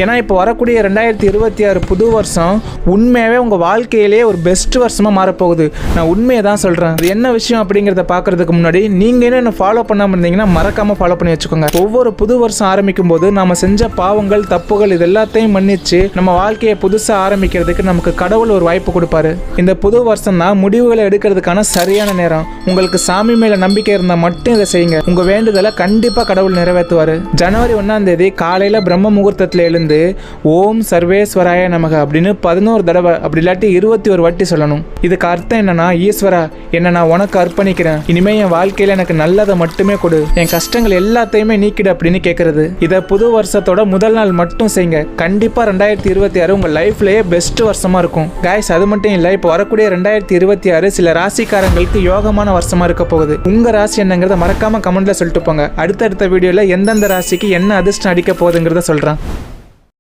ஏன்னா இப்போ வரக்கூடிய 2026 புது வருஷம் உண்மையாகவே உங்கள் வாழ்க்கையிலே ஒரு பெஸ்ட் வருஷமாக மாறப்போகுது. நான் உண்மையை தான் சொல்கிறேன். அது என்ன விஷயம் அப்படிங்கிறத பார்க்குறதுக்கு முன்னாடி நீங்கள் இன்னும் என்ன ஃபாலோ பண்ணாமல் இருந்தீங்கன்னா மறக்காமல் ஃபாலோ பண்ணி வச்சுக்கோங்க. ஒவ்வொரு புது வருஷம் ஆரம்பிக்கும் போது நம்ம செஞ்ச பாவங்கள் தப்புகள் இது எல்லாத்தையும் மன்னிச்சு நம்ம வாழ்க்கையை புதுசாக ஆரம்பிக்கிறதுக்கு நமக்கு கடவுள் ஒரு வாய்ப்பு கொடுப்பாரு. இந்த புது வருஷம் தான் முடிவுகளை எடுக்கிறதுக்கான சரியான நேரம். உங்களுக்கு சாமி மேலே நம்பிக்கை இருந்தால் மட்டும் இதை செய்யுங்க. உங்கள் வேண்டுதலை கண்டிப்பாக கடவுள் நிறைவேற்றுவார். ஜனவரி 1ஆம் தேதி காலையில் பிரம்ம முகூர்த்தத்தில் எழுந்து ஓம் சர்வேஸ்வராய நமக அப்படின்னு 11 தடவை, அப்படி இல்லாட்டி 21 வாட்டி சொல்லணும். இதுக்கு அர்த்தம் என்னன்னா, ஈஸ்வரா என்ன நான் உனக்கு அர்ப்பணிக்கிறேன், இனிமே என் வாழ்க்கையில எனக்கு நல்லதை மட்டுமே கொடு, என் கஷ்டங்கள் எல்லாத்தையுமே நீக்கிடு அப்படின்னு கேட்கறது. இதை புது வருஷத்தோட முதல் நாள் மட்டும் செய்யுங்க. கண்டிப்பா 2026 உங்க லைஃப்லயே பெஸ்ட் வருஷமா இருக்கும் கைஸ். அது மட்டும் இல்ல, இப்போ வரக்கூடிய 2026 சில ராசிக்காரங்களுக்கு யோகமான வருஷமா இருக்க போகுது. உங்க ராசி என்னங்கிறத மறக்காம கமெண்ட்ல சொல்லிட்டு போங்க. அடுத்தடுத்த வீடியோல எந்தெந்த ராசிக்கு என்ன அதிர்ஷ்டம் அடிக்க போகுதுங்கிறத சொல்றேன்.